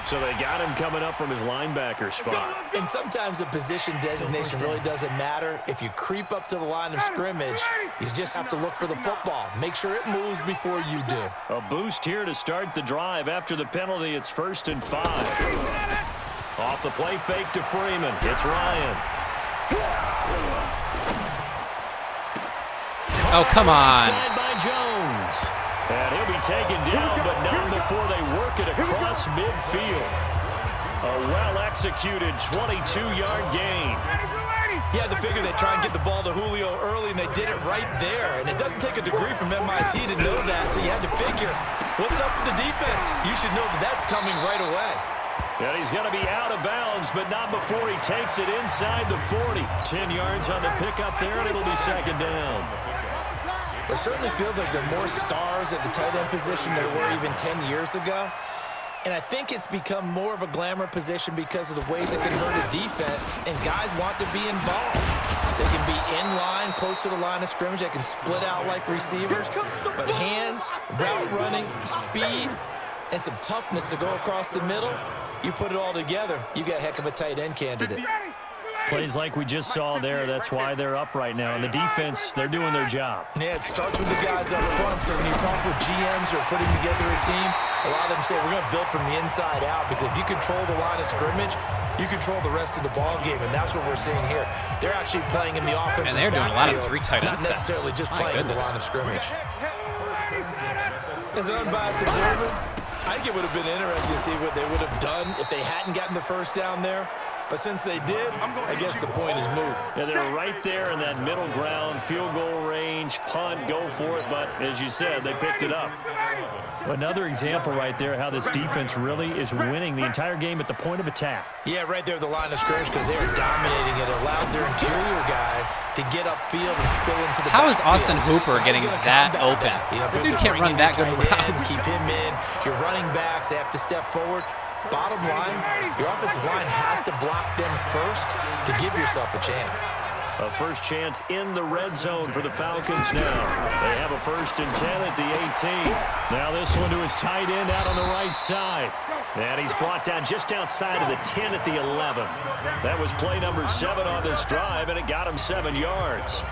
So they got him coming up from his linebacker spot. And sometimes the position designation really doesn't matter. If you creep up to the line of scrimmage, you just have to look for the football. Make sure it moves before you do. A boost here to start the drive. After the penalty, it's 1st and 5. Off the play fake to Freeman. It's Ryan. Oh, come on. Inside by Jones. And he'll be taken down, but not before they work it across midfield. A well-executed 22-yard gain. You had to figure they'd try and get the ball to Julio early, and they did it right there. And it doesn't take a degree from MIT to know that, so you had to figure, what's up with the defense? You should know that that's coming right away. And he's going to be out of bounds, but not before he takes it inside the 40. 10 yards on the pickup there, and it'll be 2nd down. It certainly feels like there are more stars at the tight end position than there were even 10 years ago. And I think it's become more of a glamour position because of the ways it can hurt a defense, and guys want to be involved. They can be in line, close to the line of scrimmage. They can split out like receivers. But hands, route running, speed, and some toughness to go across the middle, you put it all together, you got a heck of a tight end candidate. Plays like we just saw there, that's why they're up right now. And the defense, they're doing their job. Yeah, it starts with the guys up front. So when you talk with GMs who are putting together a team, a lot of them say we're going to build from the inside out, because if you control the line of scrimmage, you control the rest of the ball game, and that's what we're seeing here. They're actually playing in the offensive And they're doing a lot of 3 tight not end sets. necessarily just My playing at the goodness. line of scrimmage. As an unbiased observer, I think it would have been interesting to see what they would have done if they hadn't gotten the first down there. But since they did, I guess the point is moot. Yeah, they're right there in that middle ground, field goal range, punt, go for it. But as you said, they picked it up. Another example right there how this defense really is winning the entire game at the point of attack. Yeah, right there at the line of scrimmage, because they are dominating it. It allows their interior guys to get upfield and spill into the How is backfield. Austin Hooper So getting how that you gonna open? combat that? You know, The if dude they're can't run bringing that your good tight end, routes. Keep him in. Your running backs, they have to step forward. Bottom line, your offensive line has to block them first to give yourself a chance. A first chance in the red zone for the Falcons now. They have a 1st and 10 at the 18. Now this one to his tight end out on the right side. And he's brought down just outside of the 10 at the 11. That was play number 7 on this drive, and it got him 7 yards.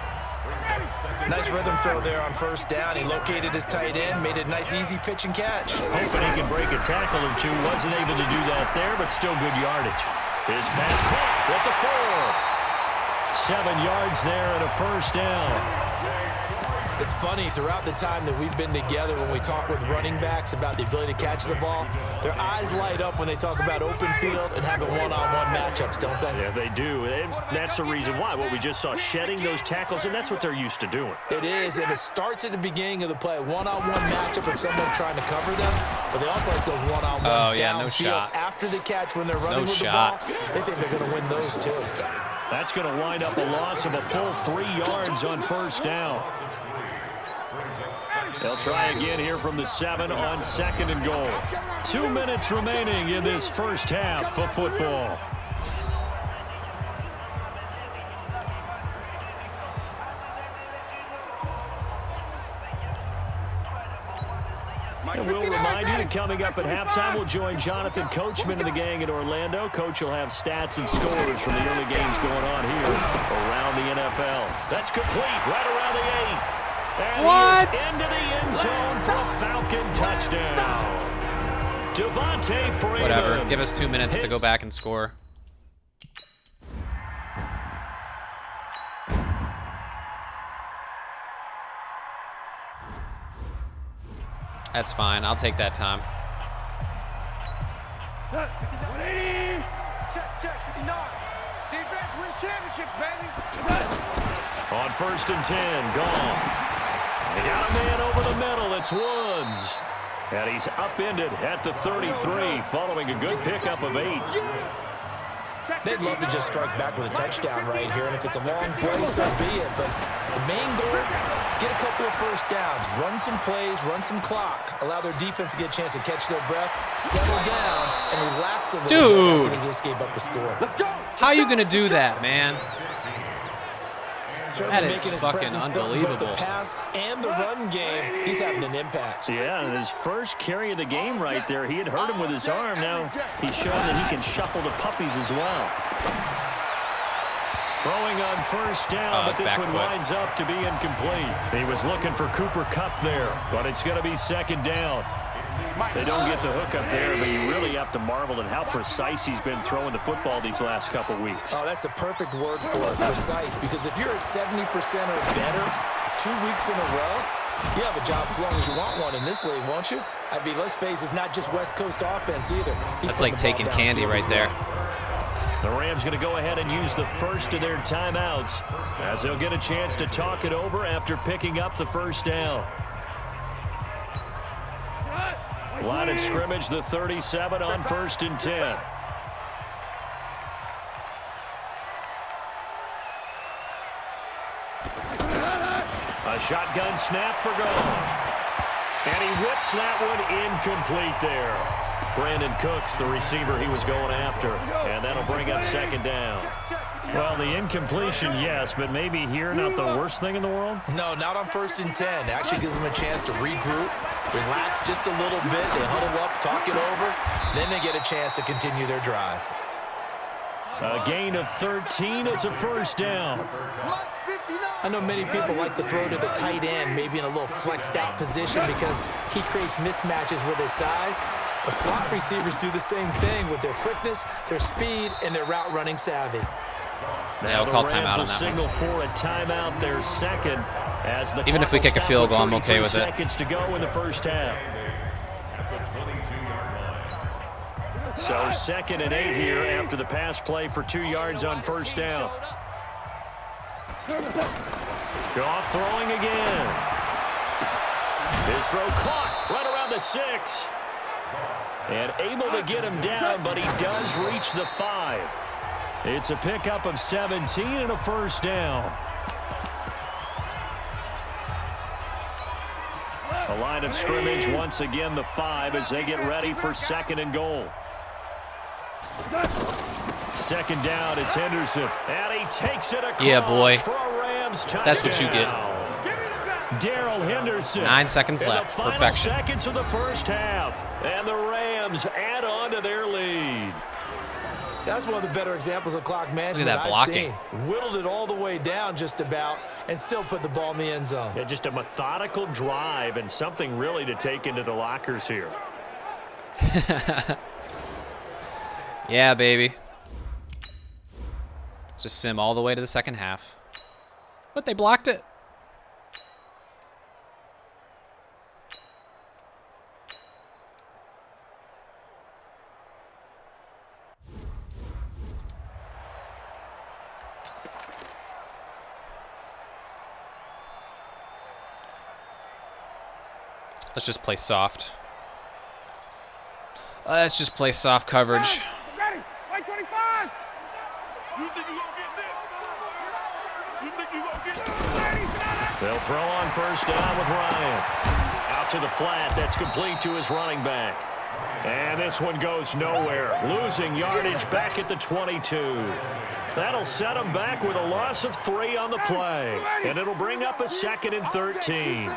Nice rhythm throw there on 1st down. He located his tight end, made a nice easy pitch and catch. Hoping he can break a tackle or two. Wasn't able to do that there, but still good yardage. His pass caught with the 4. 7 yards there and a 1st down. It's funny, throughout the time that we've been together, when we talk with running backs about the ability to catch the ball, their eyes light up when they talk about open field and having one-on-one matchups, don't they? Yeah, they do. And that's the reason why. What we just saw, shedding those tackles, and that's what they're used to doing. It is, and it starts at the beginning of the play. One-on-one matchup of someone trying to cover them, but they also like those one-on-ones Oh, yeah, no downfield shot. after the catch when they're running No with shot. the ball. They think they're going to win those too. That's going to wind up a loss of a full 3 yards on 1st down. They'll try again here from the 7 on 2nd and goal. 2 minutes remaining in this first half of football. And we'll remind you that coming up at halftime, we'll join Jonathan Coachman and the gang in Orlando. Coach will have stats and scores from the early games going on here around the NFL. That's complete right around the 8. And What? he is into the end zone for a Falcon touchdown. Devontae Freeman. Whatever. Give us 2 minutes to go back and score. That's fine. I'll take that time. 180. Check, 59. Defense wins championships, baby. On 1st and 10, Goff. They got a man over the middle. It's Woods. And he's upended at the 33 following a good pickup of 8. They'd love to just strike back with a touchdown right here, and if it's a long play, so be it. But the main goal, get a couple of 1st downs, run some plays, run some clock, allow their defense to get a chance to catch their breath, settle down, and relax a little bit after they just gave up a score. Let's go. How are you going to do that, man? Certainly That is making his fucking presence felt in both the unbelievable. pass and the run game. He's having an impact. Yeah, and his first carry of the game right there. He had hurt him with his arm. Now he's shown that he can shuffle the puppies as well. Throwing on first down, but this one winds up to be incomplete. He was looking for Cooper Kupp there, but it's going to be second down. They don't get the hook up there, but you really have to marvel at how precise he's been throwing the football these last couple weeks. Oh, that's the perfect word for it, precise, because if you're at 70% or better 2 weeks in a row, you have a job as long as you want one in this league, won't you? I mean, let's face it, it's not just West Coast offense either. That's like taking candy right there. The Rams going to go ahead and use the first of their timeouts as they'll get a chance to talk it over after picking up the first down. Line of scrimmage, the 37 on 1st and 10. A shotgun snap for goal. And he whips that one incomplete there. Brandon Cooks, the receiver he was going after. And that'll bring up second down. Well, the incompletion, yes, but maybe here not the worst thing in the world? No, not on 1st and 10. It actually gives them a chance to regroup, relax just a little bit. They huddle up, talk it over. Then they get a chance to continue their drive. A gain of 13. It's a first down. I know many people like to throw to the tight end, maybe in a little flexed out position because he creates mismatches with his size. But slot receivers do the same thing with their quickness, their speed, and their route running savvy. Yeah, I'll call timeout on that signal one. for a timeout, their second, as the Even if we kick a field goal, I'm okay with it. Seconds to go in the first half. So 2nd and 8 here after the pass play for 2 yards on first down. Goff throwing again. His throw caught right around the 6. And able to get him down, but he does reach the 5. It's a pickup of 17 and a first down. The line of scrimmage, once again, the 5 as they get ready for 2nd and goal. Second down, it's Henderson. And he takes it across. Yeah, boy. For a Rams touchdown. That's what you get. Darrell Henderson. 9 seconds left. In the final Perfection. seconds of the first half. And the Rams add on to their lead. That's one of the better examples of clock management that blocking. I've seen. Whittled it all the way down just about and still put the ball in the end zone. Yeah, just a methodical drive and something really to take into the lockers here. Yeah, baby. Let's just sim all the way to the second half. But they blocked it. Let's just play soft. Let's just play soft coverage. Ready. White 25. You think you gonna get this? You think you gonna get this? They'll throw on first down with Ryan. Out to the flat. That's complete to his running back. And this one goes nowhere. Losing yardage back at the 22. That'll set him back with a loss of 3 on the play. And it'll bring up a 2nd and 13.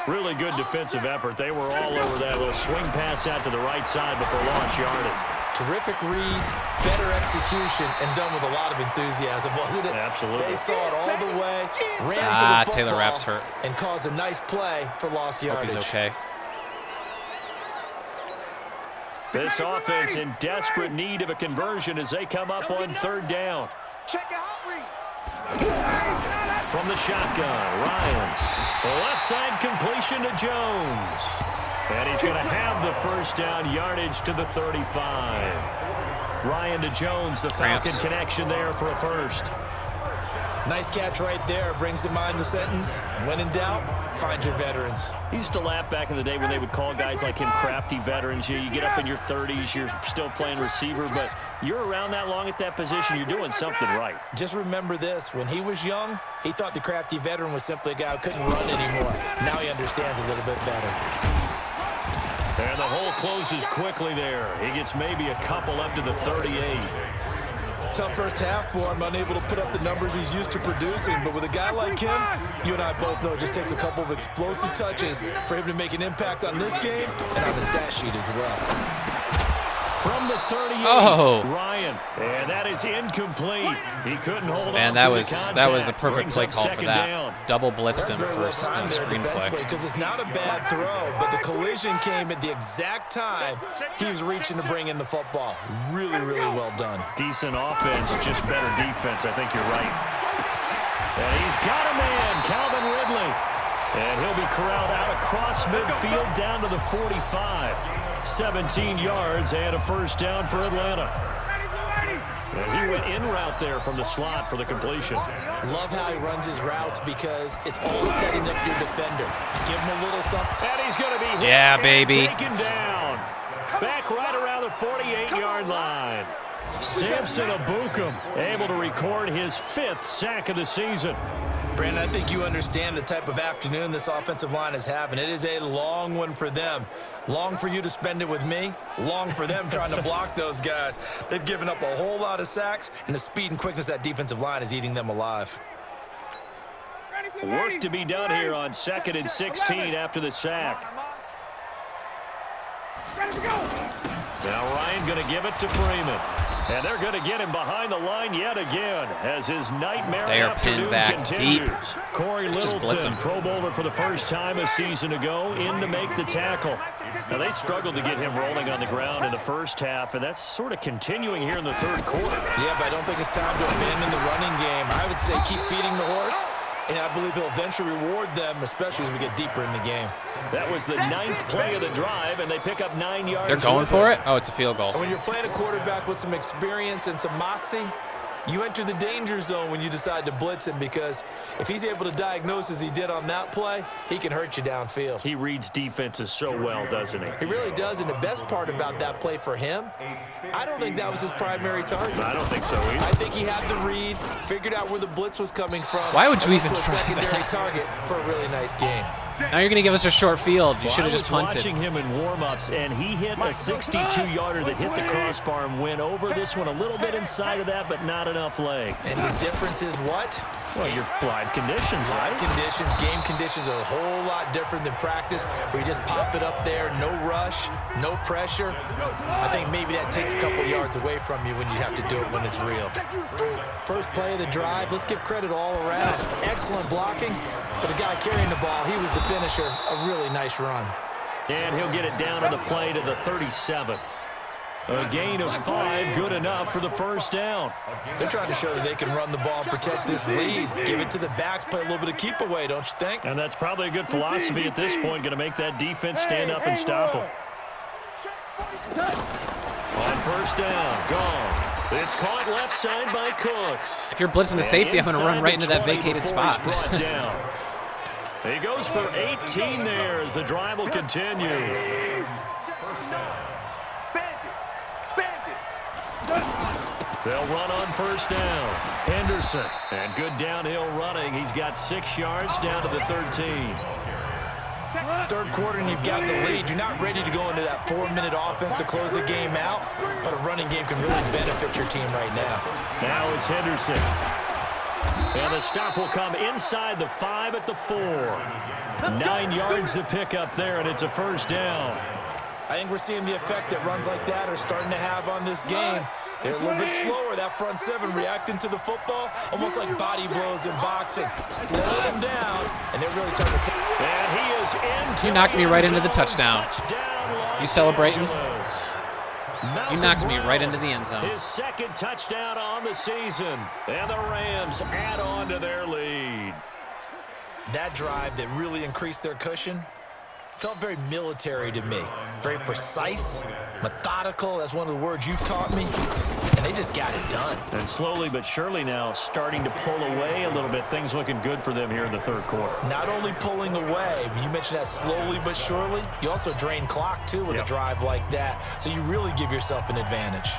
Really good defensive effort. They were all over that little swing pass out to the right side before lost yardage. Terrific read, better execution, and done with a lot of enthusiasm, wasn't it? Absolutely. They saw it all the way, ran to the football, Taylor Rapp's hurt. and caused a nice play for lost Hope yardage. he's okay. This offense in desperate need of a conversion as they come up on 3rd down. Check your hot read. From the shotgun, Ryan. Left side completion to Jones. And he's going to have the first down, yardage to the 35. Ryan to Jones, the Falcon connection there for a first. Nice catch right there. Brings to mind the sentence, when in doubt, find your veterans. I used to laugh back in the day when they would call guys like him crafty veterans. You get up in your 30s, you're still playing receiver, but you're around that long at that position, you're doing something right. Just remember this. When he was young, he thought the crafty veteran was simply a guy who couldn't run anymore. Now he understands a little bit better. And the hole closes quickly there. He gets maybe a couple up to the 38. Tough first half for him, unable to put up the numbers he's used to producing. But with a guy like him, you and I both know it just takes a couple of explosive touches for him to make an impact on this game and on the stat sheet as well. From the 38, Ryan, and that is incomplete. He couldn't hold on. That was a perfect play call for that. Down. Double blitzed him for a screen play. Because it's not a bad throw, but the collision came at the exact time he was reaching to bring in the football. Really, really well done. Decent offense, just better defense. I think you're right. And he's got a man, Calvin Ridley. And he'll be corralled out across midfield down to the 45. 17 yards and a first down for Atlanta. And he went in route there from the slot for the completion. Love how he runs his routes because it's all setting up your defender. Give him a little something. And he's going to be hit yeah, baby. Taken down. Back right around the 48-yard line. Samson Abukum able to record his 5th sack of the season. Brandon, I think you understand the type of afternoon this offensive line is having. It is a long one for them. Long for you to spend it with me. Long for them trying to block those guys. They've given up a whole lot of sacks, and the speed and quickness of that defensive line is eating them alive. Work to be done here on 2nd and 16 after the sack. Now Ryan going to give it to Freeman. And they're going to get him behind the line yet again as his nightmare they are pinned back continues. deep. Corey Littleton, Pro Bowler for the first time a season ago, in to make the tackle. Now they struggled to get him rolling on the ground in the first half, and that's sort of continuing here in the third quarter. Yeah, but I don't think it's time to abandon the running game. I would say keep feeding the horse, and I believe he'll eventually reward them, especially as we get deeper in the game. That was the 9th play of the drive, and they pick up 9 yards. They're going for it? Oh, it's a field goal. And when you're playing a quarterback with some experience and some moxie, you enter the danger zone when you decide to blitz him, because if he's able to diagnose as he did on that play, he can hurt you downfield. He reads defenses so well, doesn't he? He really does, and the best part about that play for him, I don't think that was his primary target. I don't think so either. I think he had the read, figured out where the blitz was coming from. Why would you even to a try secondary that? target for a really nice game. Now you're going to give us a short field. You should have just punted. I was watching him in warm-ups, and he hit a 62-yarder that hit the crossbar and went over this one a little bit inside of that, but not enough leg. And the difference is what? Well, your live conditions, right? Live conditions, game conditions are a whole lot different than practice, where you just pop it up there, no rush, no pressure. I think maybe that takes a couple yards away from you when you have to do it when it's real. First play of the drive, let's give credit all around. Excellent blocking, but the guy carrying the ball, he was the finisher. A really nice run. And he'll get it down on the play to the 37. A gain of 5, good enough for the first down. They're trying to show that they can run the ball and protect this lead. Give it to the backs, play a little bit of keep away, don't you think? And that's probably a good philosophy at this point, going to make that defense stand up and stop them. On first down, gone. It's caught left side by Cooks. If you're blitzing the safety, I'm going to run right into that vacated spot. Down. He goes for 18 there as the drive will continue. They'll run on first down. Henderson, and good downhill running. He's got 6 yards down to the 13. Third quarter and you've got the lead. You're not ready to go into that 4-minute offense to close the game out, but a running game can really benefit your team right now. Now it's Henderson. And the stop will come inside the 5 at the 4. 9 yards to pick up there, and it's a first down. I think we're seeing the effect that runs like that are starting to have on this game. They're a little bit slower, that front 7, reacting to the football, almost like body blows in boxing. Slow them down, and they're really starting to take. And he is into. You knocked me right into the touchdown. You celebrating? You knocked me right into the end zone. His 2nd touchdown on the season, and the Rams add on to their lead. That drive that really increased their cushion felt very military to me. Very precise, methodical. That's one of the words you've taught me. And they just got it done. And slowly but surely now starting to pull away a little bit. Things looking good for them here in the third quarter. Not only pulling away, but you mentioned that slowly but surely. You also drain clock, too, with a drive like that. So you really give yourself an advantage.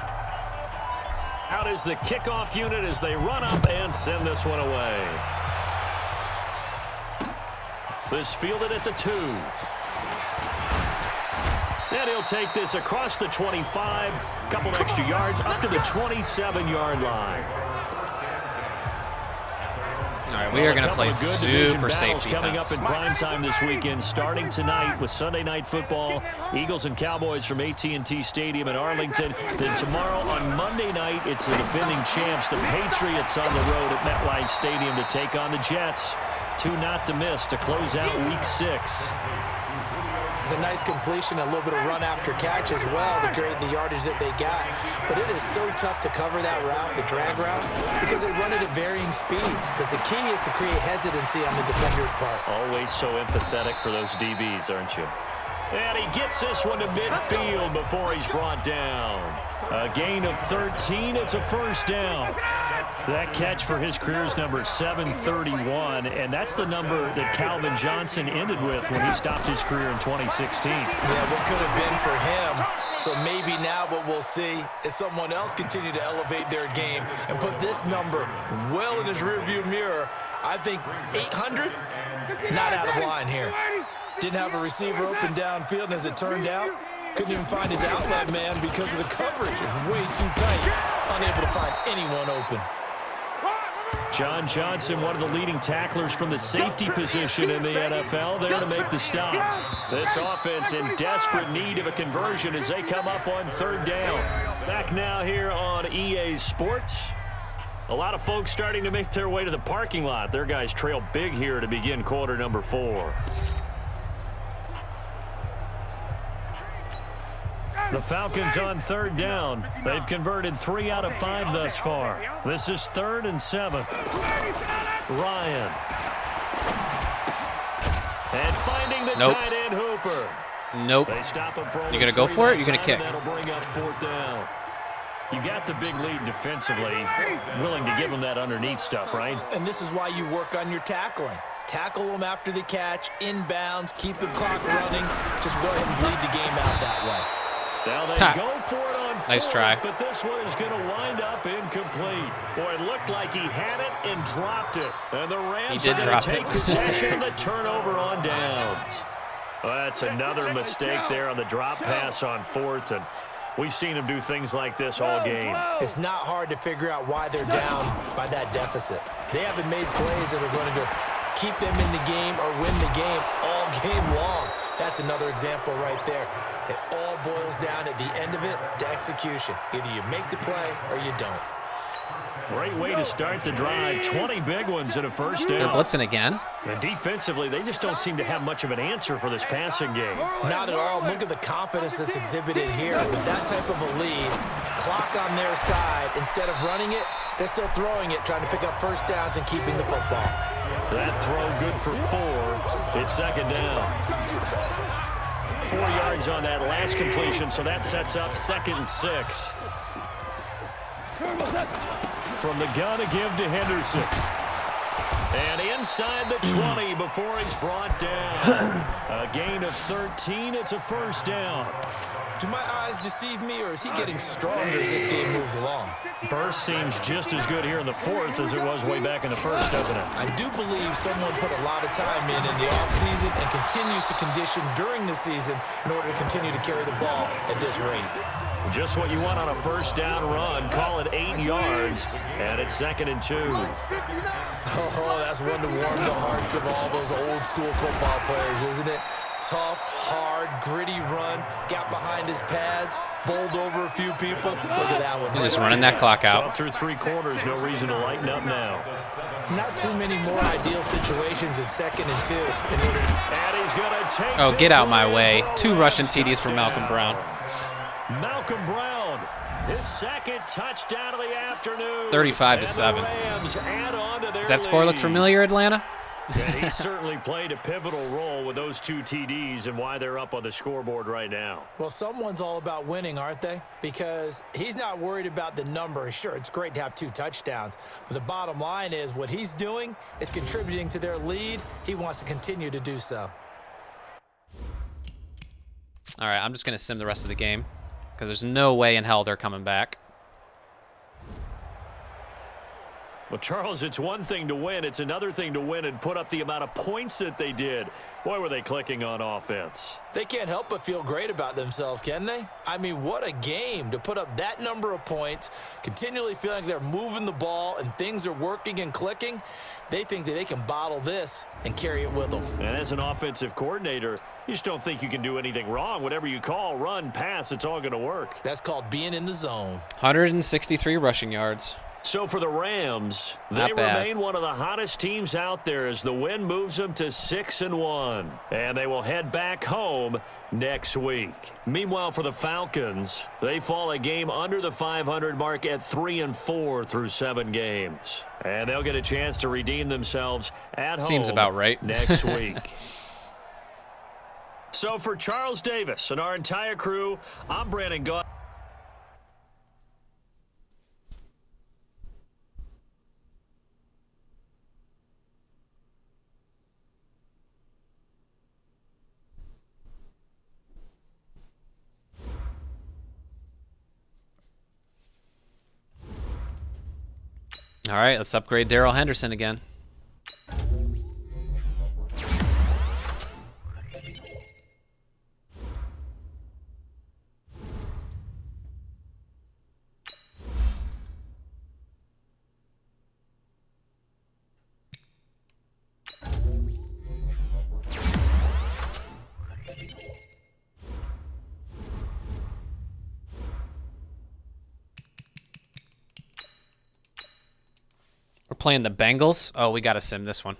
Out is the kickoff unit as they run up and send this one away. This fielded at the 2. And he'll take this across the 25, a couple extra yards, up to the 27-yard line. All right, we are going to play super safe coming defense. up in prime time this weekend, starting tonight with Sunday Night Football, Eagles and Cowboys from AT&T Stadium in Arlington. Then tomorrow on Monday night, it's the defending champs, the Patriots, on the road at MetLife Stadium to take on the Jets. 2 not to miss to close out Week 6. It's a nice completion, a little bit of run after catch as well to create the yardage that they got. But it is so tough to cover that route, the drag route, because they run it at varying speeds. Because the key is to create hesitancy on the defender's part. Always so empathetic for those DBs, aren't you? And he gets this one to midfield before he's brought down. A gain of 13. It's a first down. That catch for his career is number 731, and that's the number that Calvin Johnson ended with when he stopped his career in 2016. Yeah, what could have been for him. So maybe now what we'll see is someone else continue to elevate their game and put this number well in his rearview mirror. I think 800, not out of line here. Didn't have a receiver open downfield, and as it turned out, couldn't even find his outlet man because of the coverage. It was way too tight, unable to find anyone open. John Johnson, one of the leading tacklers from the safety position in the NFL, there to make the stop. This offense in desperate need of a conversion as they come up on 3rd down. Back now here on EA Sports. A lot of folks starting to make their way to the parking lot. Their guys trail big here to begin quarter number 4. The Falcons on 3rd down. They've converted 3 out of 5 thus far. This is 3rd and 7. Ryan. And finding the tight end Hooper. Nope. They stop him for You gonna go for it? You're gonna kick. That'll bring up 4th down. You got the big lead defensively. Willing to give them that underneath stuff, right? And this is why you work on your tackling. Tackle them after the catch, inbounds, keep the clock running. Just go ahead and bleed the game out that way. Now they go for it on 4th, nice try. But this one is going to wind up incomplete. Boy, it looked like he had it and dropped it. And the Rams are going to take possession of the turnover on downs. Well, that's another mistake there on the drop pass on 4th, and we've seen him do things like this all game. It's not hard to figure out why they're down by that deficit. They haven't made plays that are going to keep them in the game or win the game all game long. That's another example right there. It all boils down at the end of it to execution. Either you make the play or you don't. Great way to start the drive. 20 big ones in a first down. They're blitzing again. And defensively, they just don't seem to have much of an answer for this passing game. Not at all. Look at the confidence that's exhibited here. With that type of a lead, clock on their side, instead of running it, they're still throwing it, trying to pick up first downs and keeping the football. That throw good for 4. It's 2nd down. 4 yards on that last completion, so that sets up 2nd and 6. From the gun to give to Henderson. And inside the 20 before he's brought down. A gain of 13. It's a first down. Do my eyes deceive me, or is he getting stronger as this game moves along? Burst seems just as good here in the 4th as it was way back in the 1st, doesn't it? I do believe someone put a lot of time in the offseason and continues to condition during the season in order to continue to carry the ball at this rate. Just what you want on a first down run. Call it 8 yards, and it's 2nd and 2. Oh, that's one to warm the hearts of all those old school football players, isn't it? Tough, hard, gritty run, got behind his pads, bowled over a few people. Look at that one. He's just running that clock out. So up through 3 quarters, no reason to lighten up now. Not too many more ideal situations at 2nd and 2. And he's going to take Oh, get out my way. ball. 2 rushing TDs for Malcolm Brown. Malcolm Brown, his 2nd touchdown of the afternoon. 35-7. Does that score look familiar, Atlanta? And he certainly played a pivotal role with those 2 TDs and why they're up on the scoreboard right now. Well, someone's all about winning, aren't they? Because he's not worried about the number. Sure, it's great to have 2 touchdowns, but the bottom line is what he's doing is contributing to their lead. He wants to continue to do so. All right, I'm just going to sim the rest of the game because there's no way in hell they're coming back. Well, Charles, it's one thing to win. It's another thing to win and put up the amount of points that they did. Boy, were they clicking on offense. They can't help but feel great about themselves, can they? I mean, what a game to put up that number of points, continually feeling like they're moving the ball and things are working and clicking. They think that they can bottle this and carry it with them. And as an offensive coordinator, you just don't think you can do anything wrong. Whatever you call, run, pass, it's all going to work. That's called being in the zone. 163 rushing yards. So for the Rams, they remain one of the hottest teams out there as the win moves them to 6-1. And they will head back home next week. Meanwhile, for the Falcons, they fall a game under the 500 mark at 3-4 through 7 games. And they'll get a chance to redeem themselves at home. Seems about right. Next week. So for Charles Davis and our entire crew, I'm Brandon Gaudin. All right, let's upgrade Darrell Henderson again. We're playing the Bengals. Oh, we got to sim this one.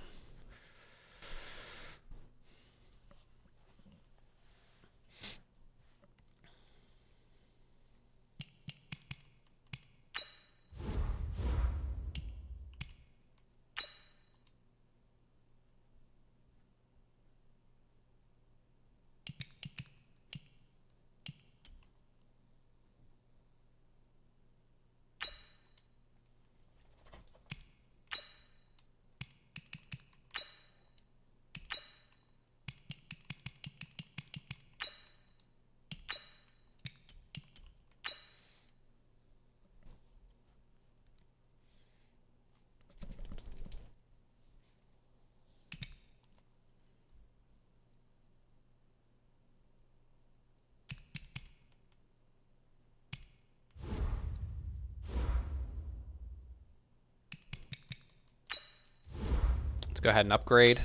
Let's go ahead and upgrade.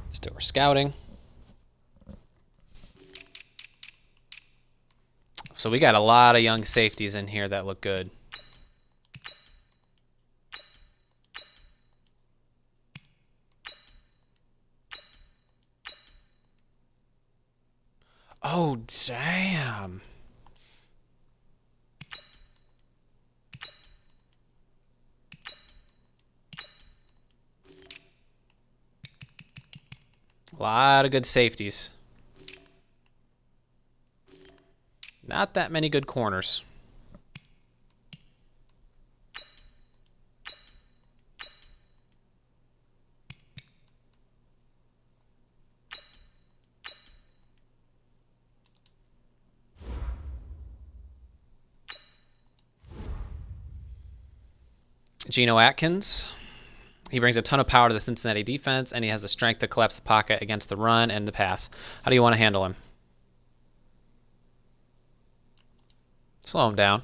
Still we're scouting. So we got a lot of young safeties in here that look good. Oh, damn. A lot of good safeties. Not that many good corners. Geno Atkins. He brings a ton of power to the Cincinnati defense, and he has the strength to collapse the pocket against the run and the pass. How do you want to handle him? Slow him down.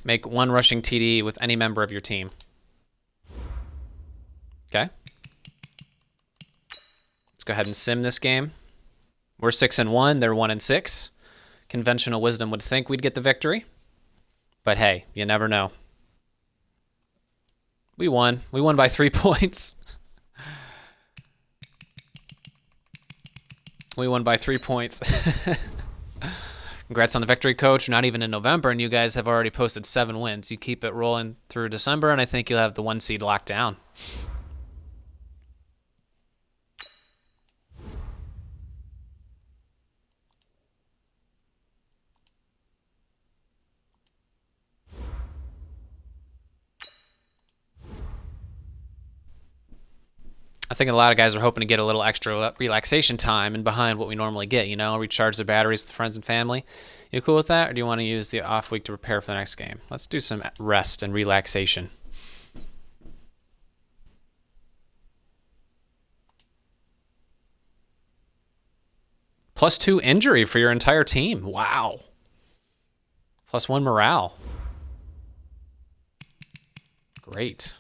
Make one rushing TD with any member of your team. Okay. Let's go ahead and sim this game. We're 6-1. They're 1-6. Conventional wisdom would think we'd get the victory. But hey, you never know. We won. We won by 3 points. We won by 3 points. Congrats on the victory, Coach. We're not even in November, and you guys have already posted 7 wins. You keep it rolling through December, and I think you'll have the 1 seed locked down. I think a lot of guys are hoping to get a little extra relaxation time and behind what we normally get, recharge their batteries with friends and family. You cool with that, or do you want to use the off week to prepare for the next game? Let's do some rest and relaxation. +2 injury for your entire team. Wow. +1 morale. Great.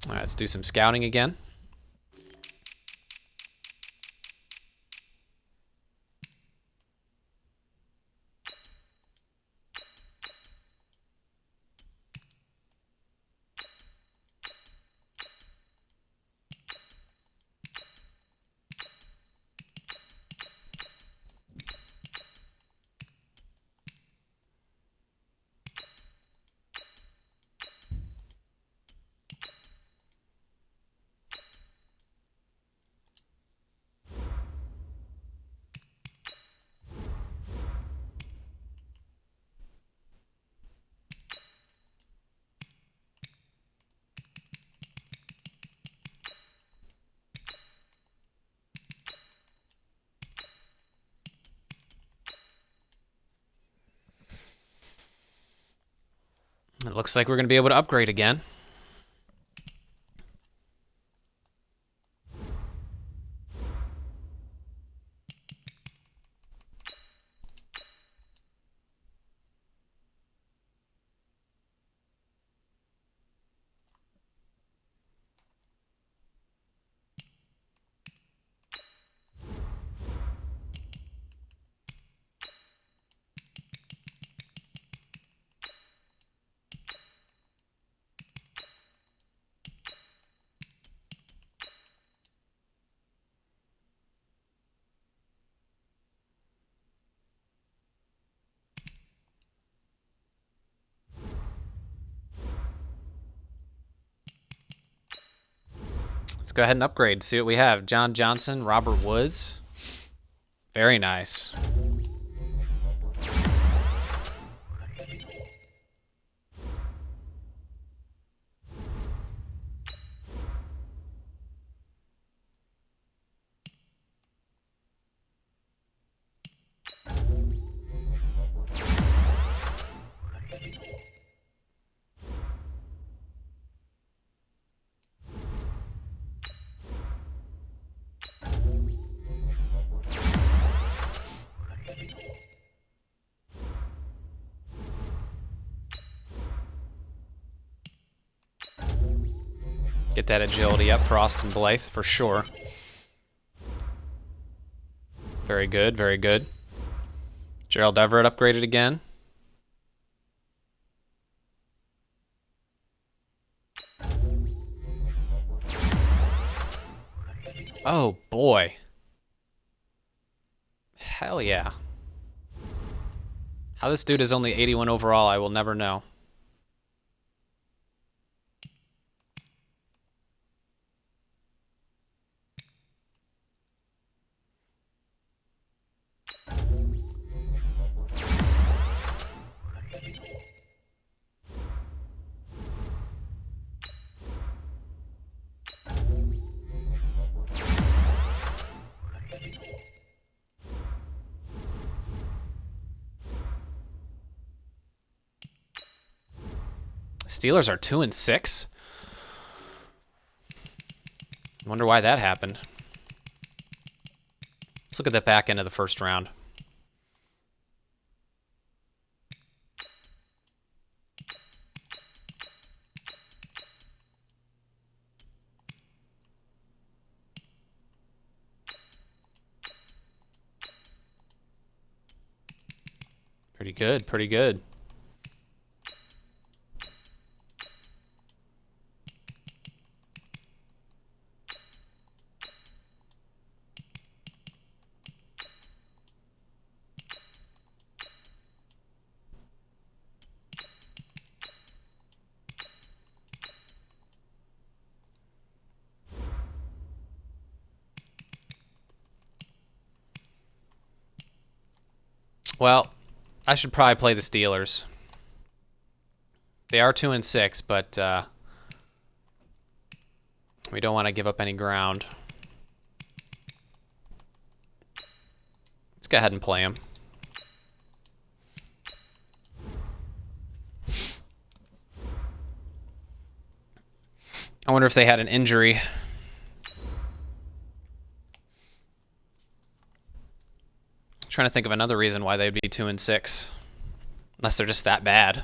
All right, let's do some scouting again. It looks like we're going to be able to upgrade again. Let's go ahead and upgrade. See what we have. John Johnson, Robert Woods. Very nice. Get that agility up for Austin Blythe for sure. Very good, very good. Gerald Everett upgraded again. Oh boy. Hell yeah. How this dude is only 81 overall, I will never know. Steelers are 2-6. Wonder why that happened. Let's look at the back end of the first round. Pretty good, pretty good. Well, I should probably play the Steelers. They are 2-6, but we don't want to give up any ground. Let's go ahead and play them. I wonder if they had an injury. Trying to think of another reason why they'd be 2-6, unless they're just that bad.